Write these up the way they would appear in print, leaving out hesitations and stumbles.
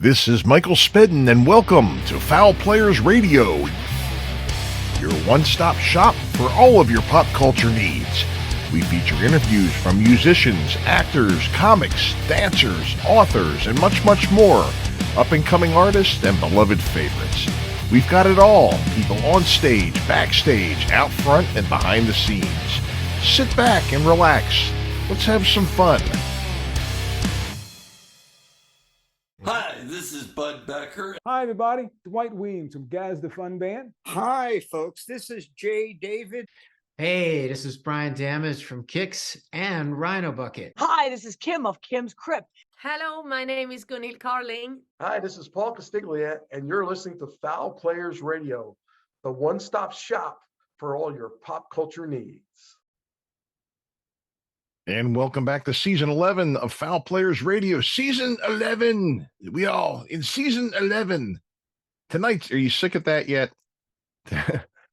This is Michael Spedden, and welcome to Fowl Players Radio, your one-stop shop for all of your pop culture needs. We feature interviews from musicians, actors, comics, dancers, authors, and much, much more, up-and-coming artists and beloved favorites. We've got it all, people on stage, backstage, out front, and behind the scenes. Sit back and relax. Let's have some fun. Hi, this is Bud Becker. Hi, everybody. Dwight Weems from Gaz the Fun Band. Hi, folks. This is Jay David. Hey, this is Brian Damage from Kix and Rhino Bucket. Hi, this is Kim of Kim's Crypt. Hello, my name is Gunhild Carling. Hi, this is Paul Castiglia, and you're listening to Fowl Players Radio, the one-stop shop for all your pop culture needs. And welcome back to Season 11 of Fowl Players Radio. Season 11! We all in Season 11. Tonight, are you sick of that yet?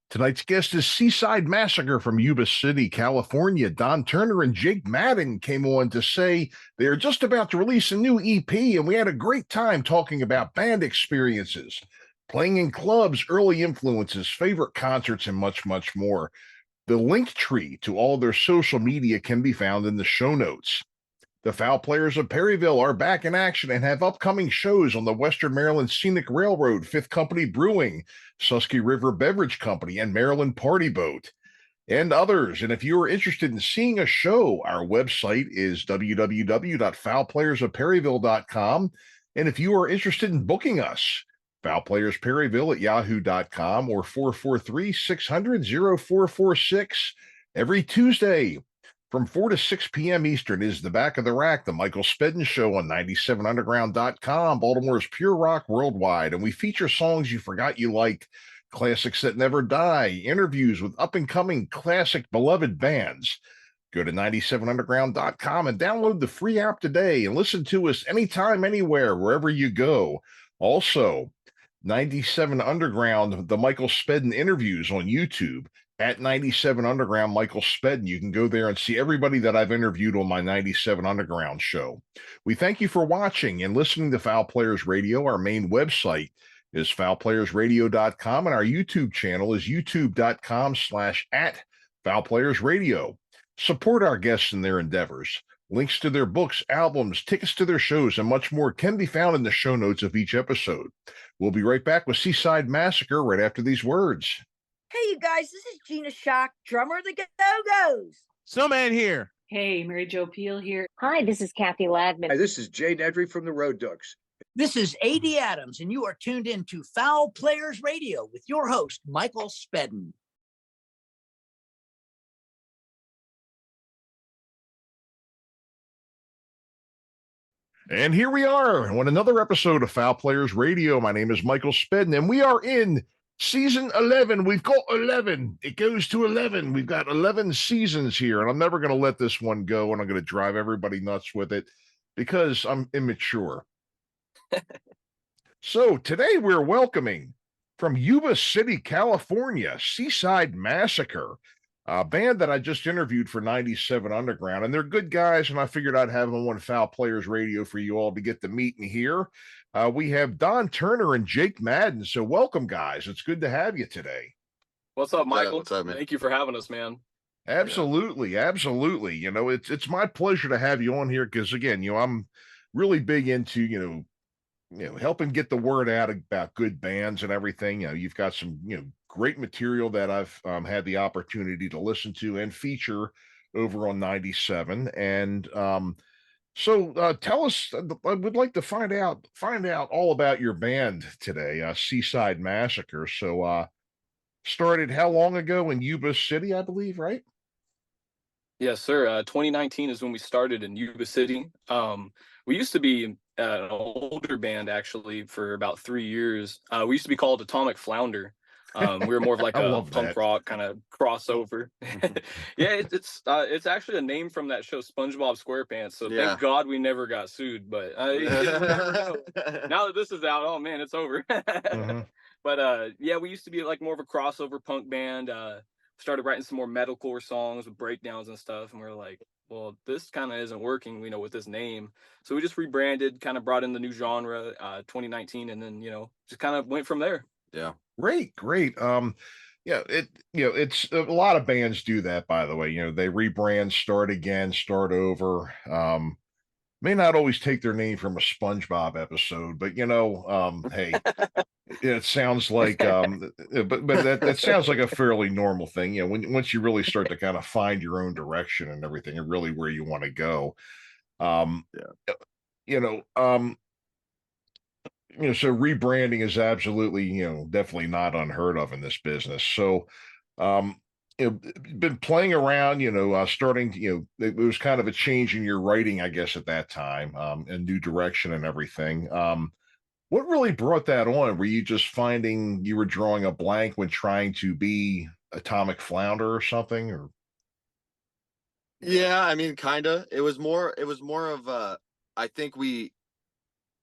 Tonight's guest is Seaside Massacre from Yuba City, California. Don Turner and Jake Madden came on to say they're just about to release a new EP, and we had a great time talking about band experiences, playing in clubs, early influences, favorite concerts, and much, much more. The link tree to all their social media can be found in the show notes. The Fowl Players of Perryville are back in action and have upcoming shows on the Western Maryland Scenic Railroad, Fifth Company Brewing, Susky River Beverage Company, and Maryland Party Boat, and others. And if you are interested in seeing a show, our website is www.fowlplayersofperryville.com. And if you are interested in booking us, fowlplayersperryville@yahoo.com or 443-600-0446. Every Tuesday from 4 to 6 p.m. Eastern is the Back of the Rack, the Michael Spedden Show on 97underground.com, Baltimore's Pure Rock Worldwide. And we feature songs you forgot you liked, classics that never die, interviews with up-and-coming classic beloved bands. Go to 97underground.com and download the free app today and listen to us anytime, anywhere, wherever you go. Also, 97 Underground, the Michael Spedden interviews on YouTube at 97 Underground Michael Spedden. You can go there and see everybody that I've interviewed on my 97 Underground show. We thank you for watching and listening to Fowl Players Radio. Our main website is fowlplayersradio.com, and our YouTube channel is youtube.com/@fowlplayersradio. Support our guests in their endeavors. Links to their books, albums, tickets to their shows, and much more can be found in the show notes of each episode. We'll be right back with Seaside Massacre right after these words. Hey, you guys, this is Gina Shock, drummer of the Go-Go's. Snowman here. Hey, Mary Jo Peel here. Hi, this is Kathy Ladman. Hi, this is Jay Nedry from the Road Ducks. This is A.D. Adams, and you are tuned in to Fowl Players Radio with your host, Michael Spedden. And here we are on another episode of Fowl Players Radio. My name is Michael Spedden, and we are in Season 11. We've got 11. It goes to 11. We've got 11 seasons here, and I'm never going to let this one go, and I'm going to drive everybody nuts with it because I'm immature. So today we're welcoming from Yuba City, California, Seaside Massacre, a band that I just interviewed for 97 Underground, and they're good guys, and I figured I'd have them on Fowl Players Radio for you all to get to meet and hear. We have Don Turner and Jake Madden, so welcome, guys. It's good to have you today. What's up, Michael? Yeah, what's up, man? Thank you for having us, man. Absolutely, absolutely. You know, it's my pleasure to have you on here because, again, you know, I'm really big into, you know, helping get the word out about good bands and everything. You know, you've got some, great material that I've had the opportunity to listen to and feature over on 97. And so tell us, I would like to find out all about your band today, Seaside Massacre. So started how long ago in Yuba City, I believe, right? Yes, sir. 2019 is when we started in Yuba City. We used to be an older band, actually, for about 3 years. We used to be called Atomic Flounder. We were more of like a punk rock kind of crossover. Yeah, it's actually a name from that show SpongeBob SquarePants. So thank God we never got sued. But now that this is out, oh man, it's over. But yeah, we used to be like more of a crossover punk band. started writing some more metalcore songs with breakdowns and stuff. And we were like, well, this kind of isn't working, with this name. So we just rebranded, kind of brought in the new genre, 2019, and then, just kind of went from there. Yeah. Great. Yeah, it's a lot of bands do that, by the way. They rebrand, start again, start over. May not always take their name from a SpongeBob episode, but hey, it sounds like but that sounds like a fairly normal thing. Once you really start to kind of find your own direction and everything and really where you want to go. So rebranding is absolutely, definitely not unheard of in this business. So, been playing around, starting, it was kind of a change in your writing, I guess, at that time, and new direction and everything. What really brought that on? Were you just finding you were drawing a blank when trying to be Atomic Flounder or something? Or Yeah, I mean, kind of. It was more of I think we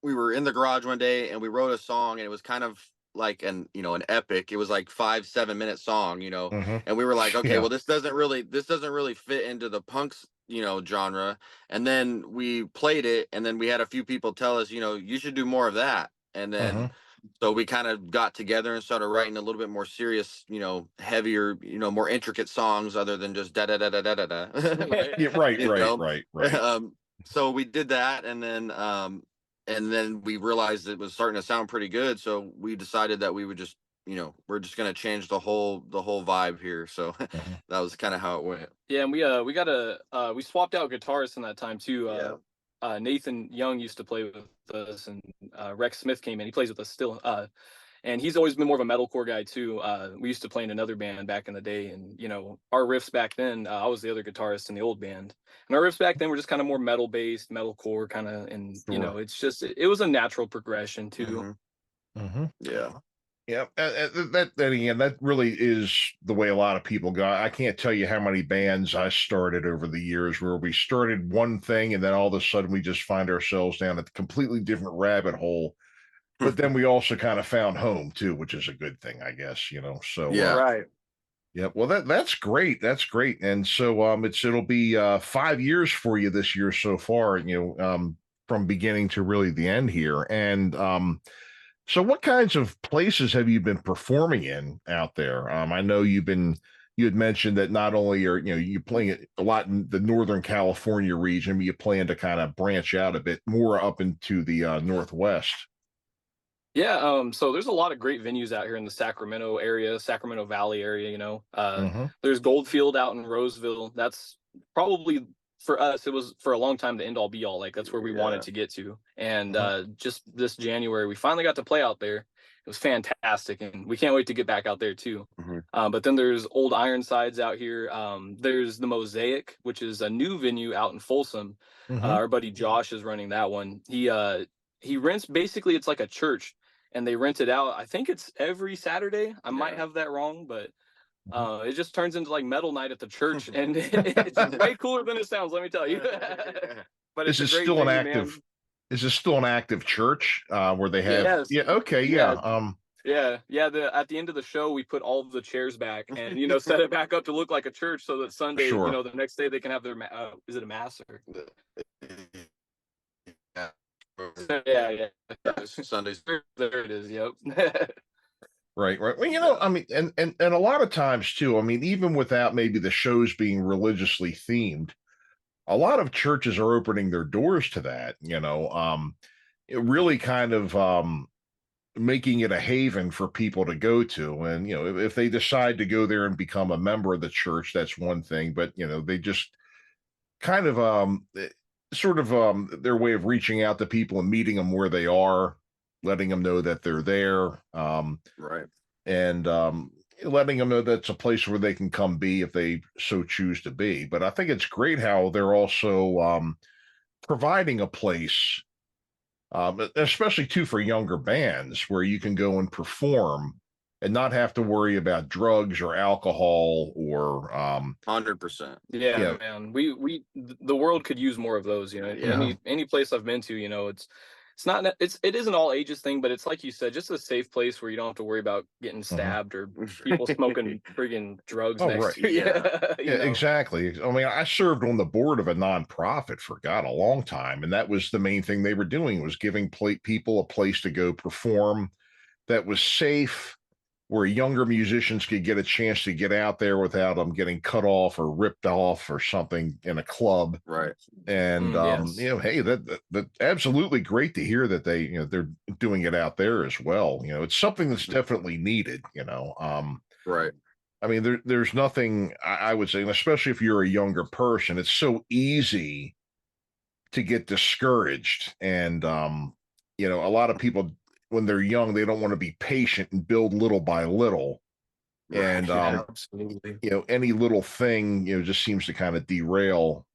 were in the garage one day and we wrote a song, and it was kind of like an epic. It was like 5-7 minute song, and we were like, okay, well, this doesn't really fit into the punks, genre. And then we played it, and then we had a few people tell us, you should do more of that. And then so we kind of got together and started writing a little bit more serious, heavier, more intricate songs other than just da da da da da da da. Right. So we did that, and then we realized it was starting to sound pretty good. So we decided that we would just, we're just going to change the whole vibe here. So that was kind of how it went. Yeah. And we swapped out guitarists in that time too. Nathan Young used to play with us, and Rex Smith came in. He plays with us still. And he's always been more of a metalcore guy too. We used to play in another band back in the day, and our riffs back then, I was the other guitarist in the old band, and our riffs back then were just kind of more metal based, metalcore kind of, and it's just it was a natural progression too. Yeah, that really is the way a lot of people go. I can't tell you how many bands I started over the years where we started one thing and then all of a sudden we just find ourselves down a completely different rabbit hole. But then we also kind of found home too, which is a good thing, I guess, So Right. Yeah, well, that's great. That's great. And so it'll be 5 years for you this year so far, from beginning to really the end here. And so what kinds of places have you been performing in out there? I know you had mentioned that not only are you playing a lot in the Northern California region, but you plan to kind of branch out a bit more up into the Northwest. Yeah, so there's a lot of great venues out here in the Sacramento area, Sacramento Valley area, There's Goldfield out in Roseville. That's probably, for us, it was for a long time the end all be all. Like, that's where we wanted to get to. And just this January, we finally got to play out there. It was fantastic, and we can't wait to get back out there too. But then there's Old Ironsides out here. There's the Mosaic, which is a new venue out in Folsom. Our buddy Josh is running that one. He rents, basically it's like a church, and they rent it out. I think it's every Saturday. I might have that wrong, but it just turns into like metal night at the church, and it's way cooler than it sounds, let me tell you. But Is this still an active? Man. Is this still an active church where they have? Yes. Yeah. Okay. Yeah. At the end of the show, we put all of the chairs back and set it back up to look like a church, so that Sunday, the next day they can have their is it a Massacre? Yeah. Sundays. There it is. Yep. Right. Well, I mean, and a lot of times too, I mean, even without maybe the shows being religiously themed, a lot of churches are opening their doors to that, it really kind of making it a haven for people to go to. And, if they decide to go there and become a member of the church, that's one thing, but, they just kind of their way of reaching out to people and meeting them where they are, letting them know that they're there. Right. And letting them know that's a place where they can come be if they so choose to be. But I think it's great how they're also providing a place, especially too for younger bands, where you can go and perform and not have to worry about drugs or alcohol or 100%. Man. We the world could use more of those, any place I've been to, it's not it is an all ages thing, but it's like you said, just a safe place where you don't have to worry about getting stabbed or people smoking friggin' drugs Oh, next right. to you. Yeah. You Yeah, know? exactly. I mean, I served on the board of a nonprofit for God a long time, and that was the main thing they were doing was giving people a place to go perform that was safe, where younger musicians could get a chance to get out there without them getting cut off or ripped off or something in a club. Right. And Yes. you know, hey, that absolutely great to hear that they, you know, they're doing it out there as well. You know, it's something that's definitely needed. You know, Right. I mean, there's nothing I would say, and especially if you're a younger person, it's so easy to get discouraged. And you know, a lot of people when they're young, they don't want to be patient and build little by little. And Absolutely. you know, any little thing, you know, just seems to kind of derail,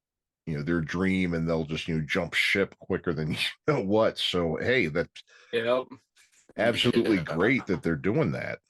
you know, their dream, and they'll just, you know, jump ship quicker than you know what. So hey, that's Yep. absolutely Yeah. great that they're doing that.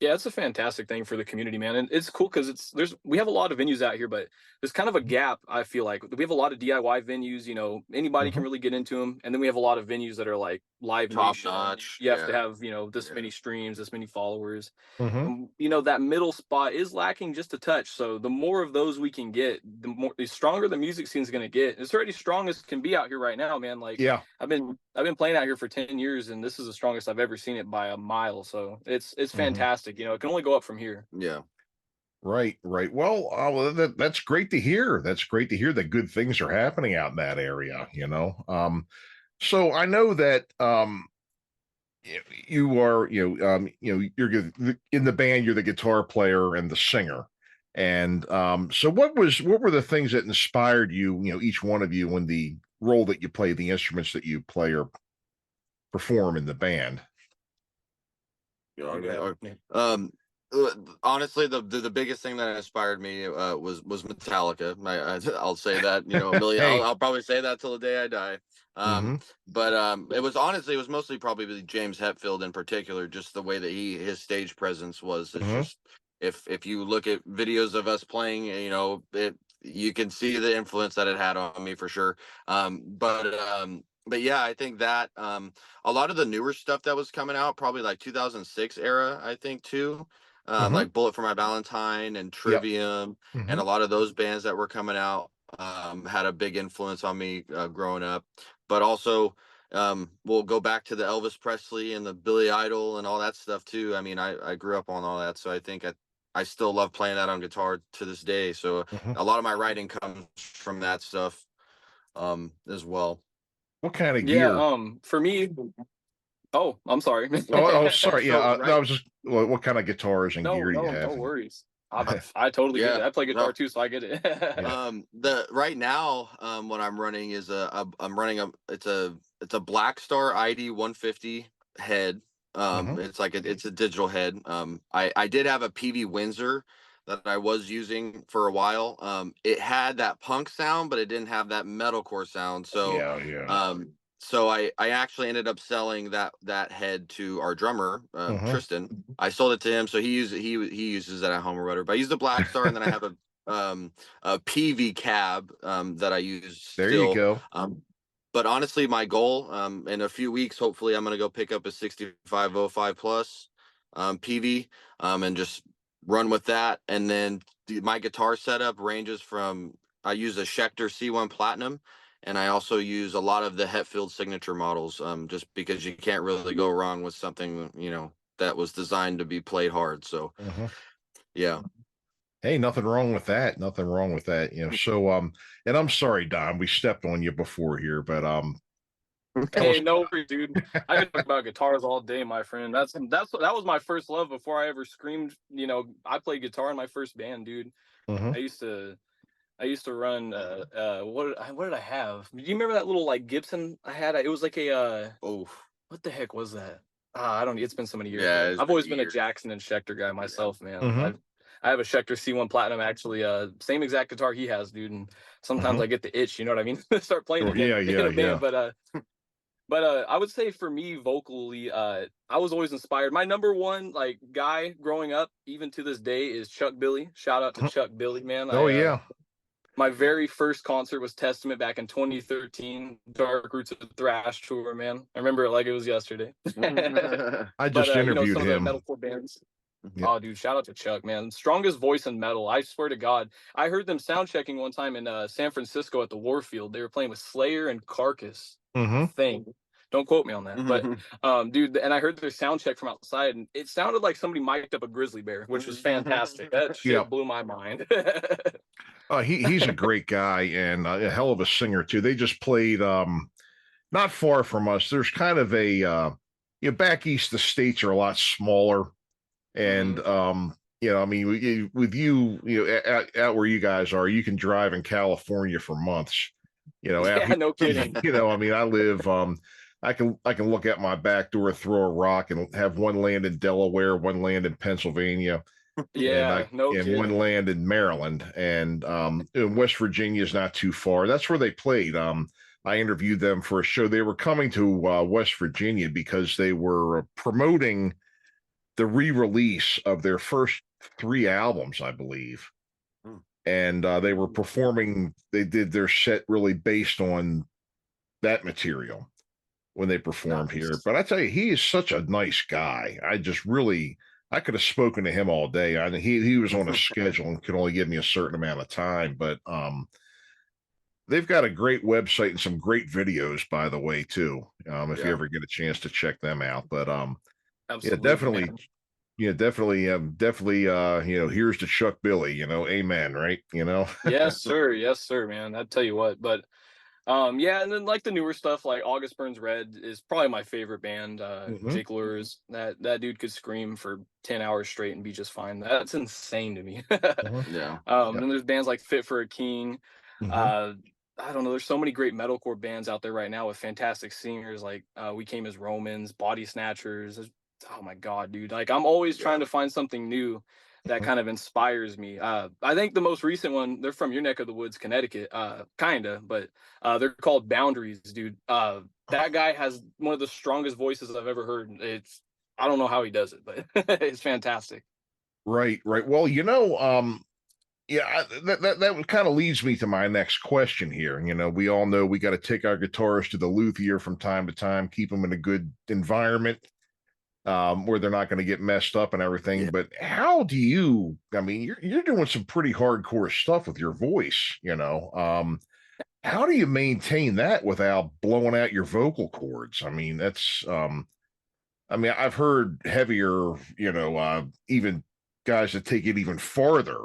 Yeah, it's a fantastic thing for the community, man. And it's cool because we have a lot of venues out here, but there's kind of a gap, I feel like. We have a lot of DIY venues, you know, anybody can really get into them. And then we have a lot of venues that are like Live Top Nation. notch. You have to Yeah. have, you know, this many streams, this many followers. Mhm. You know, that middle spot is lacking just a touch. So the more of those we can get, the stronger the music scene is going to get. It's already strong as can be out here right now, man. Like Yeah. I've been playing out here for 10 years, and this is the strongest I've ever seen it by a mile. So it's fantastic. You know, it can only go up from here. Yeah. Right, right. Well, that's great to hear. That's great to hear that good things are happening out in that area, you know. So I know that you are, you're in the band, you're the guitar player and the singer. And so what were the things that inspired you, you know, each one of you in the role that you play, the instruments that you play or perform in the band? Okay. Honestly, the biggest thing that inspired me was Metallica. I'll say that, you know, a million. Hey. I'll probably say that till the day I die. But it was mostly probably James Hetfield in particular, just the way that his stage presence was. It's just if you look at videos of us playing, you know, you can see the influence that it had on me for sure. But yeah, I think that a lot of the newer stuff that was coming out, probably like 2006 era, I think too. Like Bullet for My Valentine and Trivium, and a lot of those bands that were coming out had a big influence on me growing up. But also, we'll go back to the Elvis Presley and the Billy Idol and all that stuff too. I mean, I grew up on all that, so I think I still love playing that on guitar to this day. So a lot of my writing comes from that stuff as well. What kind of Yeah, gear? for me, oh, I'm sorry. Sorry. So, Yeah, right. I was just, what kind of guitars and gear do you have? No worries. I totally get it. Yeah, I play guitar no. too, so I get it. The right now, what I'm running is I'm running it's a Black Star ID 150 head. It's a digital head. I did have a PV Windsor that I was using for a while. It had that punk sound, but it didn't have that metalcore sound. So Yeah. so I actually ended up selling that head to our drummer, Tristan. I sold it to him, so he uses that at home or whatever. But I use the Black Star, and then I have a PV cab that I use There still. you go. But honestly, my goal in a few weeks, hopefully, I'm gonna go pick up a 6505 plus PV and just run with that. And then my guitar setup ranges from, I use a Schecter C1 Platinum, and I also use a lot of the Hetfield signature models, just because you can't really go wrong with something, you know, that was designed to be played hard. So yeah. Hey, nothing wrong with that. Nothing wrong with that. You know, so and I'm sorry, Don, we stepped on you before here, but tell us. Hey, no worries, dude. I can talk about guitars all day, my friend. That was my first love before I ever screamed. You know, I played guitar in my first band, dude. I used to run what did I have? Do you remember that little like Gibson I had? It was like a what the heck was that? I don't. It's been so many years. Yeah, I've always been a Jackson and Schecter guy myself, man. I have a Schecter C1 Platinum, actually. Same exact guitar he has, dude. And sometimes I get the itch. You know what I mean? Start playing again in a band. But I would say for me, vocally, I was always inspired. My number one like guy growing up, even to this day, is Chuck Billy. Shout out to Chuck Billy, man. My very first concert was Testament back in 2013, Dark Roots of Thrash tour, man. I remember it like it was yesterday. I just interviewed some him. of the metalcore bands. Yeah. Oh, dude, shout out to Chuck, man. Strongest voice in metal. I swear to God. I heard them sound checking one time in San Francisco at the Warfield. They were playing with Slayer and Carcass. Mm-hmm. Thing. Don't quote me on that. But dude, and I heard their sound check from outside, and it sounded like somebody mic'd up a grizzly bear, which was fantastic. That shit blew my mind. He's a great guy and a hell of a singer too. They just played not far from us. There's kind of a back east, the states are a lot smaller. And I mean, with you, out where you guys are, you can drive in California for months. Yeah, no kidding. I mean, I live I can look at my back door, throw a rock, and have one land in Delaware, one land in Pennsylvania. Yeah, and one land in Maryland, and West Virginia is not too far. That's where they played. I interviewed them for a show. They were coming to West Virginia because they were promoting the re-release of their first 3 albums, I believe. And they were performing. They did their set really based on that material when they performed here. But I tell you, he is such a nice guy. I could have spoken to him all day. I mean, he was on a schedule and could only give me a certain amount of time. But they've got a great website and some great videos, by the way, too. If you ever get a chance to check them out. But absolutely, definitely. Here's to Chuck Billy. Amen. Right? Yes, sir, man. I tell you what, but. And then like the newer stuff like August Burns Red is probably my favorite band. Jake Lures, that dude could scream for 10 hours straight and be just fine. That's insane to me. Then there's bands like Fit for a King. I don't know, there's so many great metalcore bands out there right now with fantastic singers like We Came as Romans, Body Snatchers. Oh my God, dude. Like I'm always trying to find something new that kind of inspires me. I think the most recent one, they're from your neck of the woods, Connecticut, kinda, but they're called Boundaries, dude. That guy has one of the strongest voices I've ever heard. I don't know how he does it, but it's fantastic. Right. Well, that kind of leads me to my next question here. We all know we got to take our guitarists to the luthier from time to time, keep them in a good environment. Where they're not going to get messed up and everything. But how do you, I mean, you're doing some pretty hardcore stuff with your voice, how do you maintain that without blowing out your vocal cords? I mean, that's, I've heard heavier, even guys that take it even farther.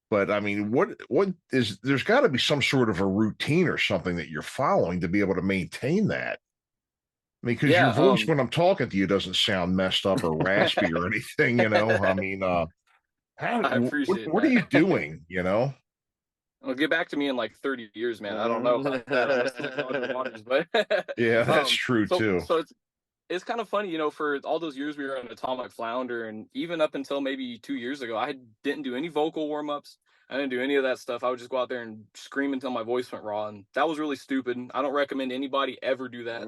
But I mean, there's got to be some sort of a routine or something that you're following to be able to maintain that. I mean, because your voice when I'm talking to you doesn't sound messed up or raspy or anything, I mean, I appreciate what are you doing, Well, get back to me in like 30 years, man. I don't know about that. But yeah, that's true too. So it's kind of funny, for all those years we were an Atomic Flounder, and even up until maybe 2 years ago, I didn't do any vocal warm-ups. I didn't do any of that stuff. I would just go out there and scream until my voice went raw, and that was really stupid. I don't recommend anybody ever do that.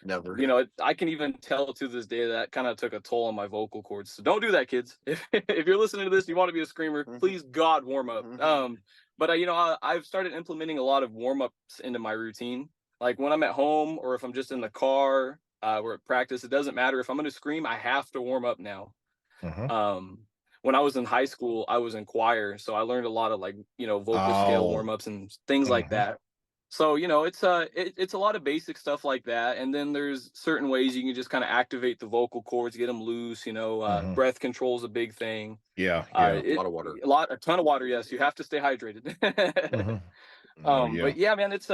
Never. I can even tell to this day that kind of took a toll on my vocal cords. So don't do that, kids. If you're listening to this, you want to be a screamer, please God warm up. But I've started implementing a lot of warm-ups into my routine. Like when I'm at home or if I'm just in the car, or at practice, it doesn't matter. If I'm going to scream, I have to warm up now. When I was in high school, I was in choir, so I learned a lot of vocal scale warm-ups and things like that. So it's a lot of basic stuff like that, and then there's certain ways you can just kind of activate the vocal cords, get them loose. Breath control is a big thing. A lot of water. A ton of water. Yes, you have to stay hydrated. But yeah, man, it's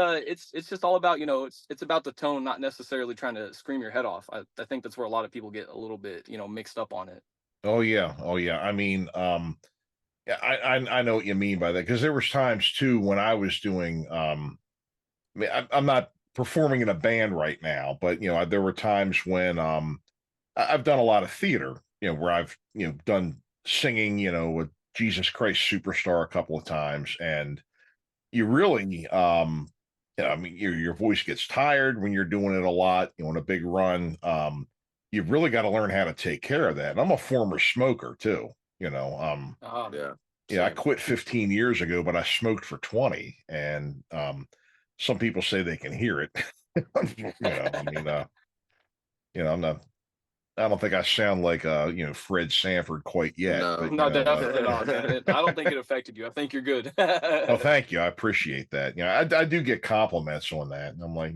just all about it's about the tone, not necessarily trying to scream your head off. I think that's where a lot of people get a little bit mixed up on it. Oh yeah. I mean, I know what you mean by that, because there was times too when I was doing. I'm not performing in a band right now, but there were times when I've done a lot of theater, where I've done singing, with Jesus Christ Superstar a couple of times, and you really, your voice gets tired when you're doing it a lot, on a big run. You've really got to learn how to take care of that. And I'm a former smoker too, Yeah. I Same. quit 15 years ago, but I smoked for 20. And some people say they can hear it. I mean, I'm not. I don't think I sound like Fred Sanford quite yet, No. but No, definitely not, man. I don't think it affected you. I think you're good. oh, thank you. I appreciate that. I do get compliments on that. And I'm like,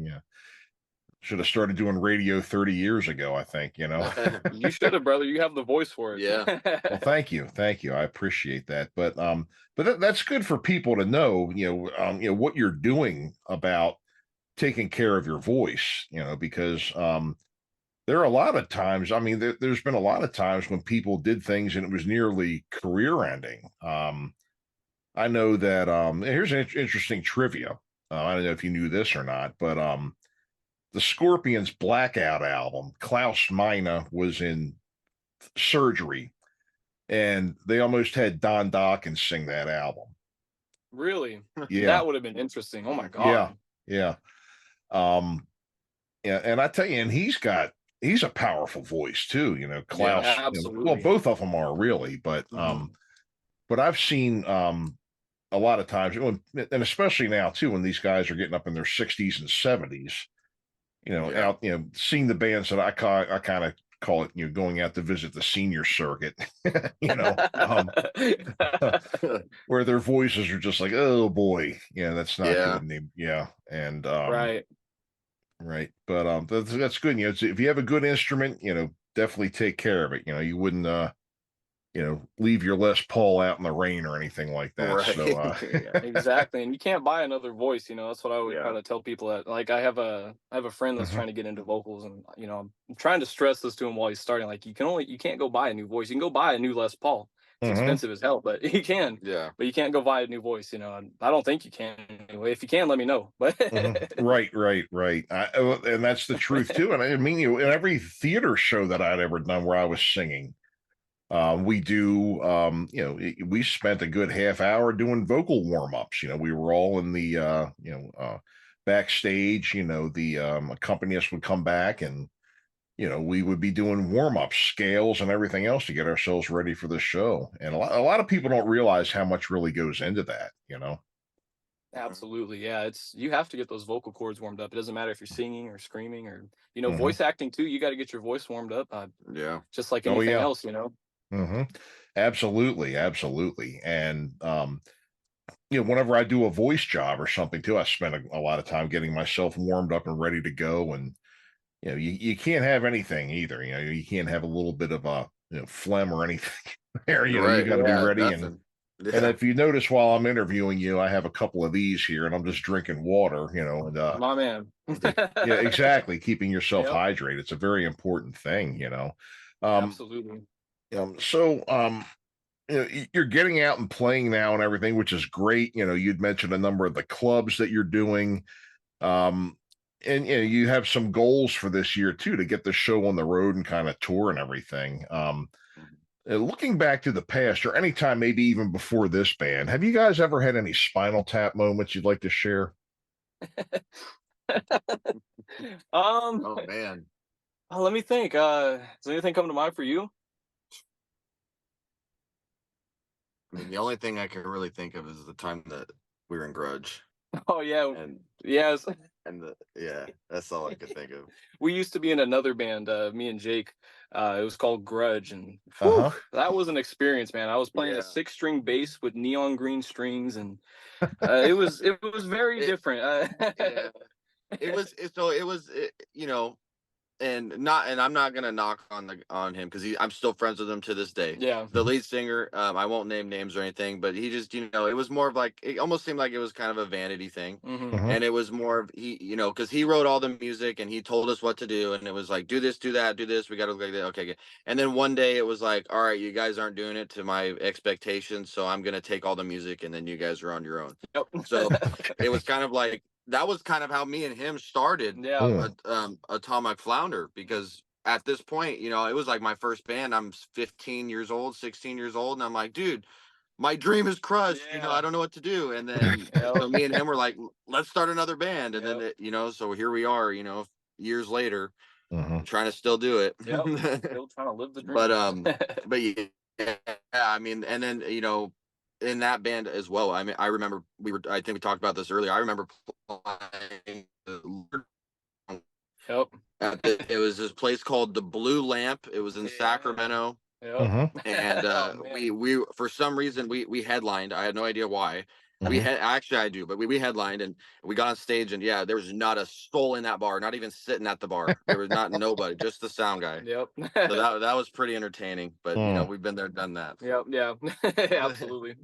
should have started doing radio 30 years ago, I think, You should have, brother. You have the voice for it. Yeah. Well, thank you. Thank you. I appreciate that. But that's good for people to know, what you're doing about taking care of your voice, because there are a lot of times, I mean, there's been a lot of times when people did things and it was nearly career ending. I know that here's an interesting trivia. I don't know if you knew this or not, but the Scorpions Blackout album, Klaus Meine was in surgery, and they almost had Don Dawkins sing that album. Really? Yeah. That would have been interesting. Oh my Yeah. God. Yeah. And I tell you, and he's a powerful voice too, Klaus. Yeah, absolutely. Well, both of them are really, but I've seen a lot of times, and especially now too, when these guys are getting up in their 60s and 70s, out, seeing the bands that I kind of call it, going out to visit the senior circuit, where their voices are just like, oh boy, that's not good. And and right. Right. But that's good. If you have a good instrument, definitely take care of it. You wouldn't leave your Les Paul out in the rain or anything like that. Right. So Yeah, exactly. And you can't buy another voice, that's what I always try to tell people that, like, I have a friend that's trying to get into vocals, and I'm trying to stress this to him while he's starting. Like, you can't go buy a new voice. You can go buy a new Les Paul. It's expensive as hell, but you can. Yeah. But you can't go buy a new voice. I don't think you can anyway. If you can, let me know. But Right. And that's the truth too. And I mean, in every theater show that I'd ever done where I was singing, we do, we spent a good half hour doing vocal warm-ups. We were all in the, backstage, the accompanists would come back, and, we would be doing warm-ups, scales and everything else to get ourselves ready for the show. And a lot of people don't realize how much really goes into that, Absolutely. Yeah. You have to get those vocal cords warmed up. It doesn't matter if you're singing or screaming or, voice acting too. You got to get your voice warmed up. Just like anything else, Absolutely. And, whenever I do a voice job or something too, I spend a lot of time getting myself warmed up and ready to go. And, you can't have anything either. You can't have a little bit of a phlegm or anything there. You got to be ready. Nothing. And if you notice while I'm interviewing you, I have a couple of these here, and I'm just drinking water, and my man. yeah, exactly. Keeping yourself hydrated. It's a very important thing, Absolutely. So you're getting out and playing now and everything, which is great. You'd mentioned a number of the clubs that you're doing. And you have some goals for this year too, to get the show on the road and kind of tour and everything. Looking back to the past, or anytime maybe even before this band, have you guys ever had any Spinal Tap moments you'd like to share? Oh man. Let me think. Does anything come to mind for you? I mean, the only thing I can really think of is the time that we were in Grudge. Oh yeah. And yes. And that's all I could think of. We used to be in another band, me and Jake. It was called Grudge, and that was an experience, man. I was playing a 6-string bass with neon green strings, and it was very different. It was, and I'm not gonna knock on him, because I'm still friends with him to this day. Yeah. The lead singer, I won't name names or anything, but he just, it was more of like, it almost seemed like it was kind of a vanity thing. And it was more of, because he wrote all the music and he told us what to do, and it was like, do this, do that, do this, we gotta look like that. Okay, good. And then one day it was like, all right, you guys aren't doing it to my expectations, so I'm gonna take all the music, and then you guys are on your own. Yep. So it was kind of like, that was kind of how me and him started Atomic Flounder, because at this point, it was like my first band. I'm 15 years old, 16 years old, and I'm like, dude, my dream is crushed. I don't know what to do. And then so me and him were like, let's start another band. And then so here we are, years later, trying to still do it. Still trying to live the dream. But yeah, I mean, and then in that band as well. I mean, I remember I think we talked about this earlier. I remember playing Yep. it was this place called the Blue Lamp. It was in Sacramento. Yep. And Oh, we for some reason we headlined. I had no idea why. We had actually I do, but we headlined and we got on stage and yeah, there was not a soul in that bar, not even sitting at the bar. There was not nobody, just the sound guy. Yep. So that was pretty entertaining. But you know, we've been there, done that. Yep. Yeah. Absolutely.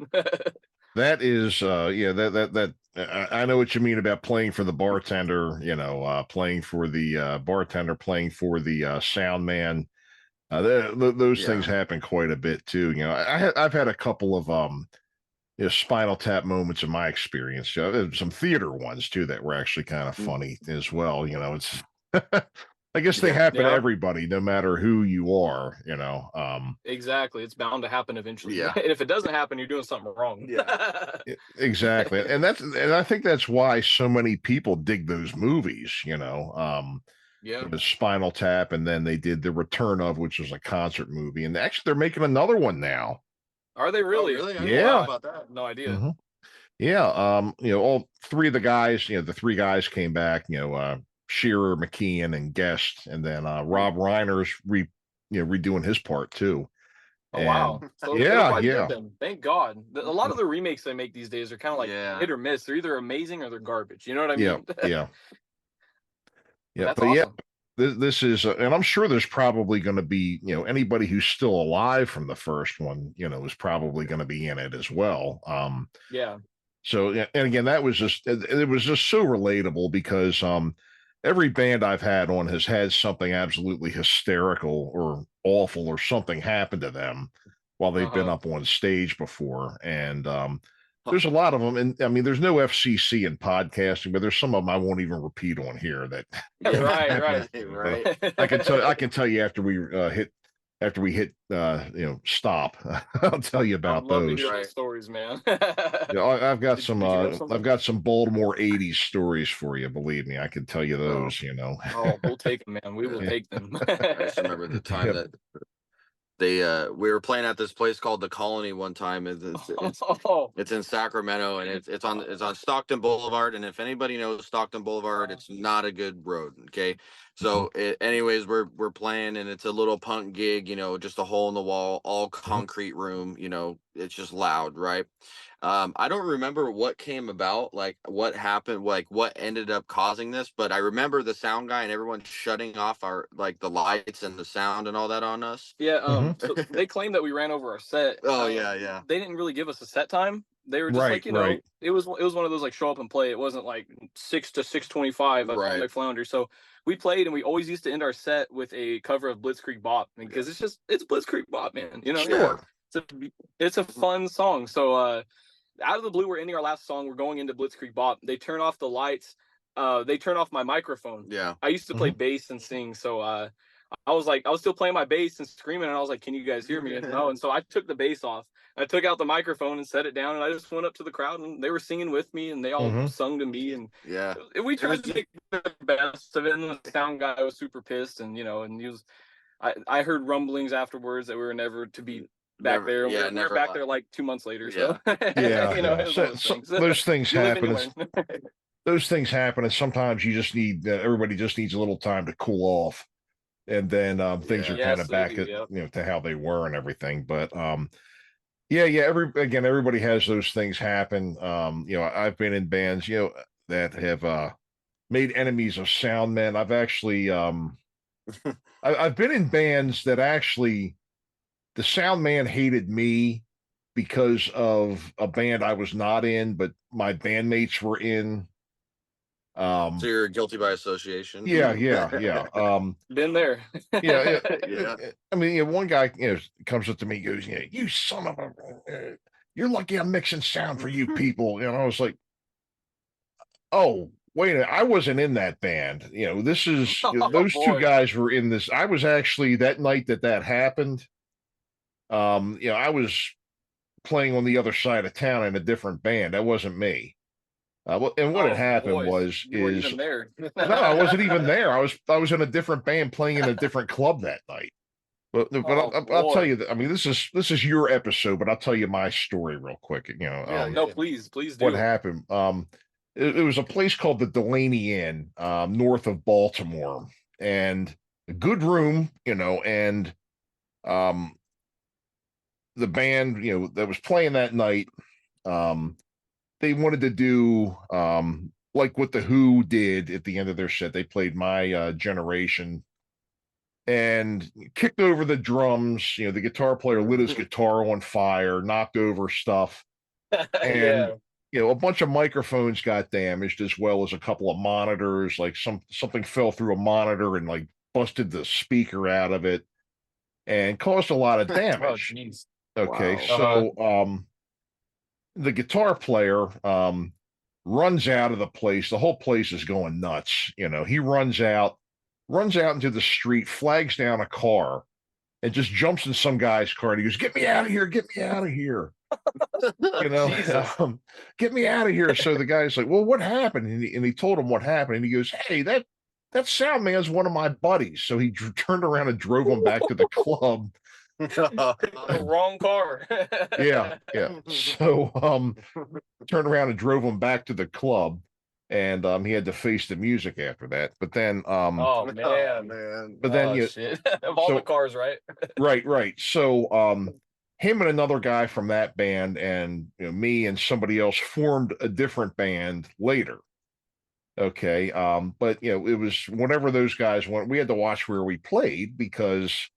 That is, yeah, that I know what you mean about playing for the bartender, you know, playing for the bartender, playing for the sound man. Those things happen quite a bit too. You know, I've had a couple of you know, Spinal Tap moments in my experience. You know, some theater ones too that were actually kind of funny as well. You know, it's I guess they happen to everybody, no matter who you are. You know, exactly. It's bound to happen eventually. Yeah. And if it doesn't happen, you're doing something wrong. Yeah. Exactly, and I think that's why so many people dig those movies. You know, Yeah. the Spinal Tap, and then they did The Return of, which was a concert movie, and actually they're making another one now. Are they really? Oh, really? I didn't Yeah. know about that. No idea. Yeah, you know, all three of the guys, you know, the three guys came back, you know, Shearer, McKeon, and Guest, and then Rob Reiner's redoing his part too. Oh wow! So yeah, quite yeah. good then. Thank God. A lot of the remakes they make these days are kind of like hit or miss. They're either amazing or they're garbage. You know what I mean? Yeah. That's But awesome. this is, and I'm sure there's probably going to be, you know, anybody who's still alive from the first one, you know, is probably going to be in it as well. Yeah. So, and again, that was just, it was just so relatable because every band I've had on has had something absolutely hysterical or awful or something happen to them while they've been up on stage before. And there's a lot of them. And I mean, there's no FCC in podcasting, but there's some of them I won't even repeat on here that. Right. I can tell you after we hit you know, stop. I'll tell you about those. To hear those stories, man. I've got some Baltimore 80s stories for you, believe me. I can tell you those, you know. Oh, we'll take them, man. We will take them. I just remember the time that we were playing at this place called the Colony one time. It's in Sacramento, and it's on Stockton Boulevard. And if anybody knows Stockton Boulevard, it's not a good road. Okay, so anyways, we're playing, and it's a little punk gig. You know, just a hole in the wall, all concrete room. You know, it's just loud, right? I don't remember what came about, like what happened, like what ended up causing this, but I remember the sound guy and everyone shutting off our the lights and the sound and all that on us. Yeah, so they claimed that we ran over our set. Oh yeah. They didn't really give us a set time. They were just like, you know, it was one of those like show up and play. It wasn't like 6 to 6:25 at the Flounder. So we played, and we always used to end our set with a cover of Blitzkrieg Bop because it's Blitzkrieg Bop, man. You know, sure. It's a fun song. So out of the blue, we're ending our last song. We're going into Blitzkrieg Bop. They turn off the lights. They turn off my microphone. Yeah. I used to play bass and sing, so I was still playing my bass and screaming, and I was like, "Can you guys hear me?" And no, and so I took the bass off. I took out the microphone and set it down, and I just went up to the crowd, and they were singing with me, and they all sung to me, and we tried to make the best of it. And the sound guy was super pissed, and you know, and he was. I heard rumblings afterwards that we were never to be back there. Yeah, we were back there like 2 months later. So Yeah, you know, those things You live and happen. you learn. Those things happen, and sometimes you just need everybody just needs a little time to cool off, and then things are kind of back at, you know, to how they were and everything. But everybody has those things happen. You know, I've been in bands, you know, that have made enemies of sound men. I've actually I've been in bands that actually the sound man hated me because of a band I was not in, but my bandmates were in. So you're guilty by association. Yeah. Been there. Yeah. Yeah. I mean, you know, one guy, you know, comes up to me, goes, "Yeah, you son of a, you're lucky I'm mixing sound for you people." And I was like, "Oh, wait a minute, I wasn't in that band. You know, this is those two guys were in this. I was actually that night that happened. You know, I was playing on the other side of town in a different band. That wasn't me. And what had happened was you weren't even there. no, I wasn't even there. I was in a different band playing in a different club that night. But Oh, I'll tell boy. you that. I mean, this is your episode, but I'll tell you my story real quick. No, please What do. happened? It was a place called the Delaney Inn, north of Baltimore, and a good room, and um, the band, that was playing that night, they wanted to do like what the Who did at the end of their set. They played My Generation and kicked over the drums. The guitar player lit his guitar on fire, knocked over stuff, and Yeah. a bunch of microphones got damaged as well as a couple of monitors. Like something fell through a monitor and like busted the speaker out of it and caused a lot of Oh, damage. jeez. Okay, Wow. so the guitar player runs out of the place. The whole place is going nuts. He runs out into the street, flags down a car, and just jumps in some guy's car. And he goes, "Get me out of here! Get me out of here!" Jesus. Get me out of here. So the guy's like, "Well, what happened?" And he told him what happened. And he goes, "Hey, that sound man's one of my buddies." So he turned around and drove him back to the club. The wrong car. Yeah. So turned around and drove him back to the club, and he had to face the music after that. But then Oh man. man. but then Oh shit. Of all so the cars, right? right. So him and another guy from that band and me and somebody else formed a different band later. Okay. But it was whenever those guys went, we had to watch where we played because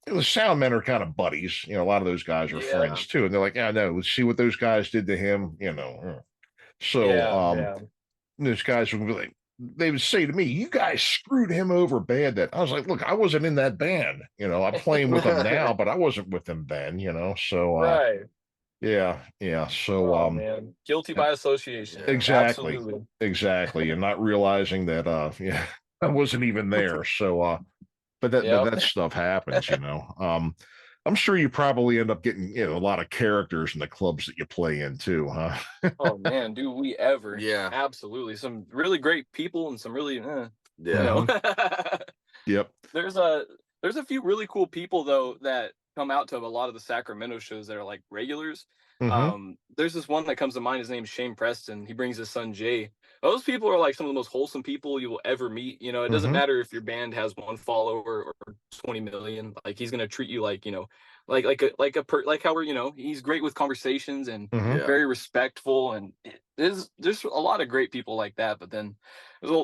the sound men are kind of buddies. A lot of those guys are Yeah. friends too. And they're like, "Yeah, no, let's see what those guys did to him." So Yeah. those guys would be like, they would say to me, "You guys screwed him over bad." That I was like, "Look, I wasn't in that band. I'm playing with them now, but I wasn't with them then." So Right. yeah. So Oh man. Guilty by association. exactly, Absolutely. exactly, and not realizing that yeah, I wasn't even there. So but that stuff happens. I'm sure you probably end up getting a lot of characters in the clubs that you play in too, huh? Oh man, do we ever? Yeah. Absolutely. Some really great people and some really Yeah. Yep. There's a few really cool people though that come out to a lot of the Sacramento shows that are like regulars. There's this one that comes to mind. His name's Shane Preston. He brings his son Jay. Those people are like some of the most wholesome people you will ever meet. It doesn't matter if your band has one follower or 20 million. Like he's gonna treat you like like how we're he's great with conversations and Yeah. very respectful. And there's a lot of great people like that. But then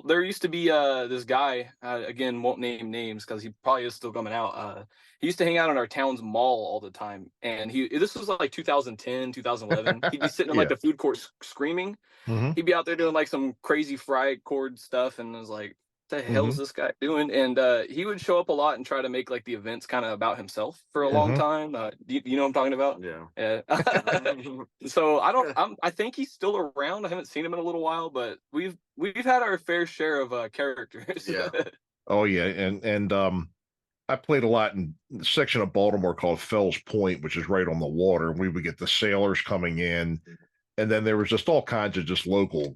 there used to be this guy again, won't name names because he probably is still coming out. He used to hang out in our town's mall all the time, and this was like 2010, 2011. He'd be sitting in like the food court screaming. He'd be out there doing like some crazy fry chord stuff, and I was like, "What the hell is this guy doing?" And he would show up a lot and try to make like the events kind of about himself for a long time. You know what I'm talking about? Yeah. So I think he's still around. I haven't seen him in a little while, but we've had our fair share of characters. Yeah. Oh yeah, and I played a lot in the section of Baltimore called Fells Point, which is right on the water. And we would get the sailors coming in, and then there was just all kinds of just local,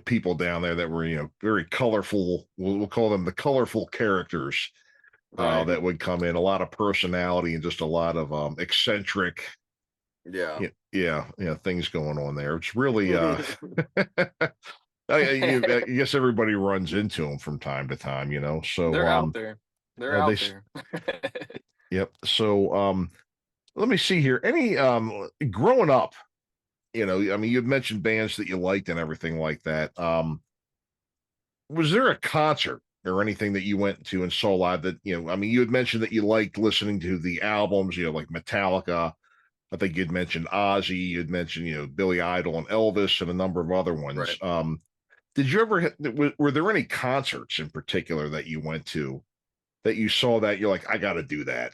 people down there that were, very colorful. We'll call them the colorful characters that would come in. A lot of personality and just a lot of eccentric, Yeah. things going on there. It's really I guess everybody runs into them from time to time, So They're out there. They're out there. Yep. So let me see here. Any growing up, I mean, you'd mentioned bands that you liked and everything like that. Was there a concert or anything that you went to and saw live that, I mean, you had mentioned that you liked listening to the albums, like Metallica. I think you'd mentioned Ozzy, you'd mentioned, Billy Idol and Elvis and a number of other ones. Right. Did you ever, were there any concerts in particular that you went to that you saw that you're like, I got to do that?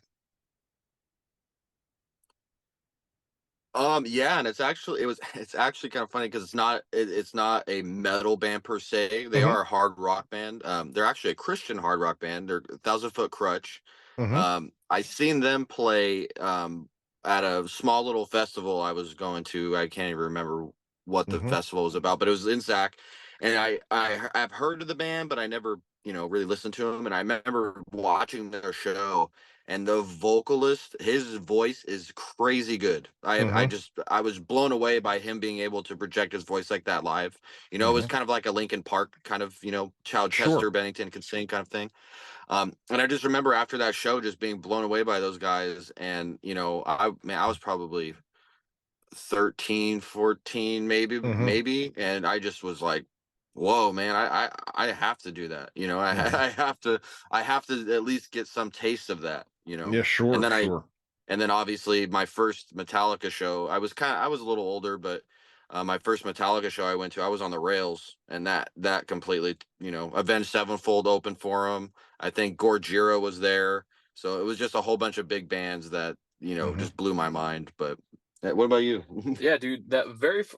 Yeah, and it's actually kind of funny because it's not a metal band per se. They are a hard rock band. They're actually a Christian hard rock band. They're 1,000 Foot Crutch. I seen them play at a small little festival I was going to. I can't even remember what the festival was about, but it was in Sac. And I've heard of the band, but I never really listen to them. And I remember watching their show, and the vocalist, his voice is crazy good. I was blown away by him being able to project his voice like that live. It was kind of like a Linkin Park kind of, Child Chester Bennington could sing kind of thing. And I just remember after that show just being blown away by those guys. And, I was probably 13, 14, maybe. And I just was like, whoa, man, I have to do that. I have to at least get some taste of that, Yeah, sure. And then sure. and then obviously my first Metallica show, I was a little older, but my first Metallica show I went to, I was on the rails, and that completely, Avenged Sevenfold opened for them. I think Gojira was there. So it was just a whole bunch of big bands that, just blew my mind. But what about you? Yeah, dude,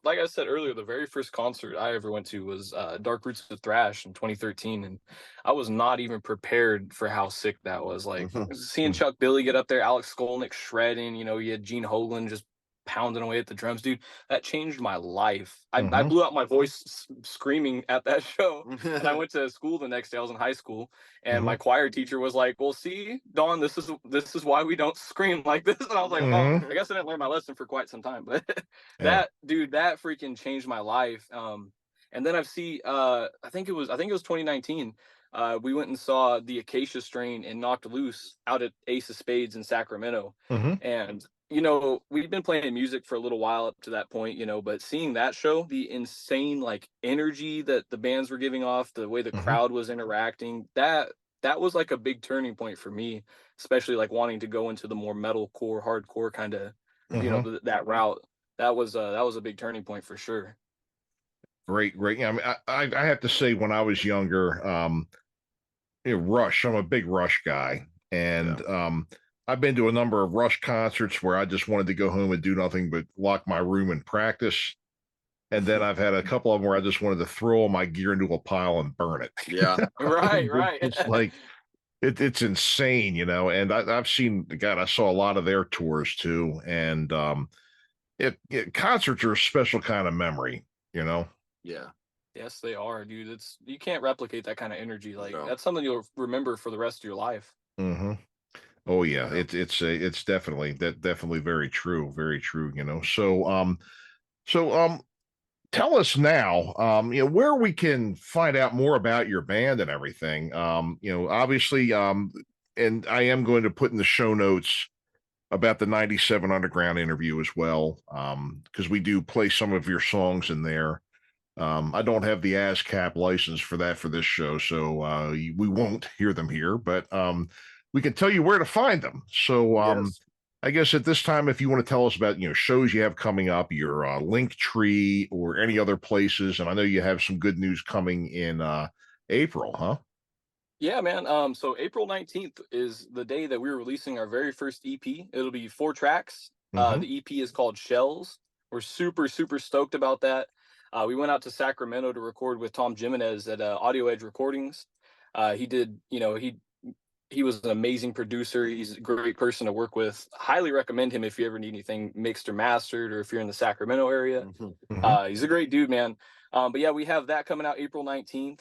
like I said earlier, the very first concert I ever went to was Dark Roots of Thrash in 2013, and I was not even prepared for how sick that was. Like seeing Chuck Billy get up there, Alex Skolnick shredding, you had Gene Hoglan just pounding away at the drums, dude. That changed my life. I blew out my voice screaming at that show. And I went to school the next day. I was in high school, and my choir teacher was like, "Well, see, Dawn, this is why we don't scream like this." And I was like, "Well, I guess I didn't learn my lesson for quite some time." But that freaking changed my life. And then I think it was 2019. We went and saw the Acacia Strain and Knocked Loose out at Ace of Spades in Sacramento. And we'd been playing music for a little while up to that point, but seeing that show, the insane like energy that the bands were giving off, the way the crowd was interacting, that was like a big turning point for me, especially like wanting to go into the more metalcore, hardcore kind of, that route. That was a big turning point for sure. Great. Yeah, I mean, I have to say, when I was younger, Rush, I'm a big Rush guy, and I've been to a number of Rush concerts where I just wanted to go home and do nothing but lock my room and practice. And then I've had a couple of them where I just wanted to throw all my gear into a pile and burn it. Yeah. Right. It's like, it's insane, and I've seen, God, I saw a lot of their tours too. And concerts are a special kind of memory, Yeah. Yes, they are, dude. You can't replicate that kind of energy. Like that's something you'll remember for the rest of your life. Oh yeah, it's definitely very true, very true. So tell us now, where we can find out more about your band and everything. Obviously, and I am going to put in the show notes about the 97 Underground interview as well, because we do play some of your songs in there. I don't have the ASCAP license for this show, so we won't hear them here, but we can tell you where to find them. So I guess at this time, if you want to tell us about, shows you have coming up, your link tree or any other places. And I know you have some good news coming in April, huh? Yeah, man. So April 19th is the day that we're releasing our very first EP. It'll be 4 tracks. The EP is called Shells. We're super, super stoked about that. We went out to Sacramento to record with Tom Jimenez at Audio Edge Recordings. He did, he was an amazing producer. He's a great person to work with. Highly recommend him if you ever need anything mixed or mastered, or if you're in the Sacramento area. He's a great dude, man. But yeah, we have that coming out April 19th.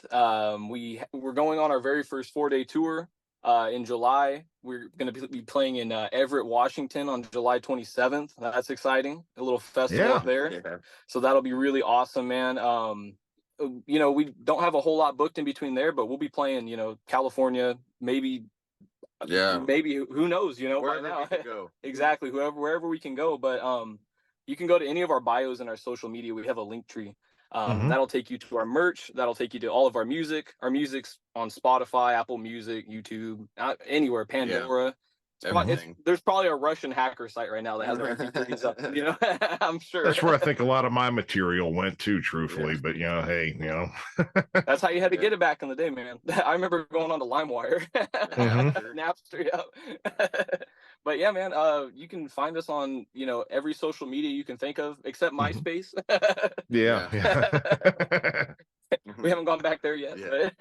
We're going on our very first 4-day tour in July. We're going to be playing in Everett, Washington on July 27th. That's exciting. A little festival up there. Yeah. So that'll be really awesome, man. We don't have a whole lot booked in between there, but we'll be playing, California, maybe who knows, wherever right now. we can go. Exactly, wherever we can go. But you can go to any of our bios in our social media. We have a link tree. That'll take you to our merch. That'll take you to all of our music. Our music's on Spotify, Apple Music, YouTube, anywhere, Pandora. There's probably a Russian hacker site right now that has our MP3s up, I'm sure. That's where I think a lot of my material went to, truthfully. But hey, that's how you had to get it back in the day, man. I remember going on to LimeWire, Napster, But yeah, man, you can find us on, every social media you can think of, except MySpace. Yeah. We haven't gone back there yet.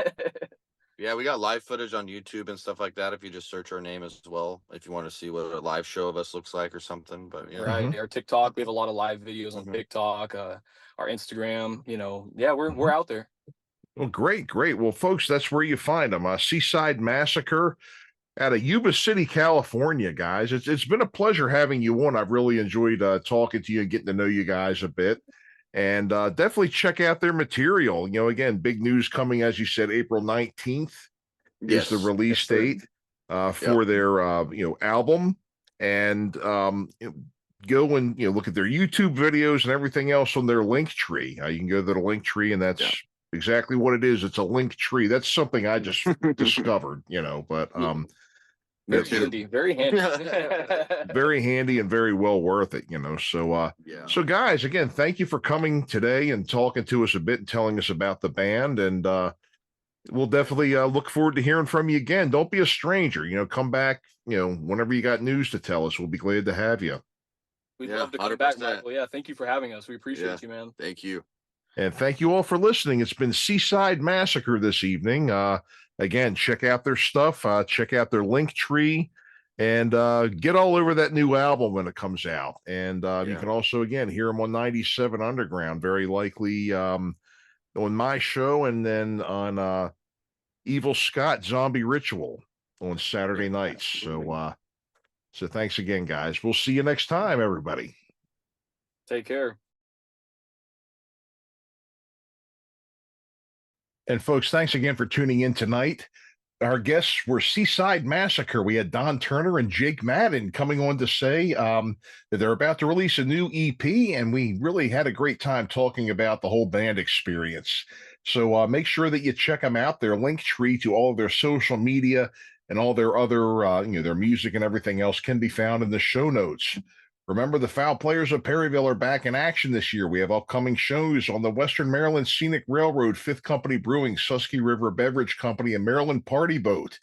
Yeah, we got live footage on YouTube and stuff like that. If you just search our name as well, if you want to see what a live show of us looks like or something. But right, our TikTok, we have a lot of live videos on TikTok, our Instagram. We're out there. Well, great, great. Well, folks, that's where you find them. Seaside Massacre out of Yuba City, California, guys. It's been a pleasure having you on. I've really enjoyed talking to you and getting to know you guys a bit. And definitely check out their material. You know, again, big news coming, as you said, April 19th is the release date for their album. And go and look at their YouTube videos and everything else on their link tree. You can go to the link tree, and that's exactly what it is. It's a link tree. That's something I just discovered, but very handy, very handy. Very handy and very well worth it, So so guys, again, thank you for coming today and talking to us a bit and telling us about the band. And we'll definitely look forward to hearing from you again. Don't be a stranger, come back, whenever you got news to tell us. We'll be glad to have you. We'd love to come back, Michael. Yeah, thank you for having us. We appreciate you, man. Thank you. And thank you all for listening. It's been Seaside Massacre this evening. Again, check out their stuff, check out their link tree, and get all over that new album when it comes out. And you can also, again, hear them on 97 Underground, very likely on my show, and then on Evil Scott Zombie Ritual on Saturday nights. So thanks again, guys. We'll see you next time, everybody. Take care. And folks, thanks again for tuning in tonight. Our guests were Seaside Massacre. We had Don Turner and Jake Madden coming on to say that they're about to release a new EP, and we really had a great time talking about the whole band experience. So make sure that you check them out. Their link tree to all of their social media and all their other, their music and everything else can be found in the show notes. Remember, the Fowl Players of Perryville are back in action this year. We have upcoming shows on the Western Maryland Scenic Railroad, Fifth Company Brewing, Susky River Beverage Company, and Maryland Party Boat.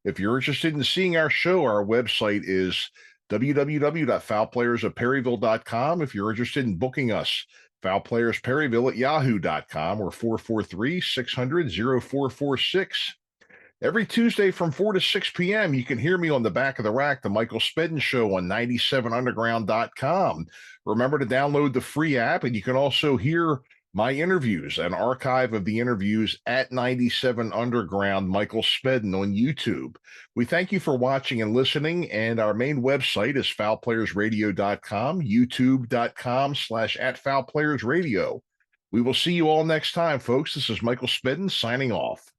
If you're interested in seeing our show, our website is www.fowlplayersofperryville.com. If you're interested in booking us, fowlplayersperryville@yahoo.com or 443-600-0446. Every Tuesday from 4 to 6 p.m., you can hear me on the Back of the Rack, the Michael Spedden Show on 97underground.com. Remember to download the free app, and you can also hear my interviews, an archive of the interviews at 97 Underground, Michael Spedden on YouTube. We thank you for watching and listening, and our main website is foulplayersradio.com, youtube.com/@foulplayersradio. We will see you all next time, folks. This is Michael Spedden signing off.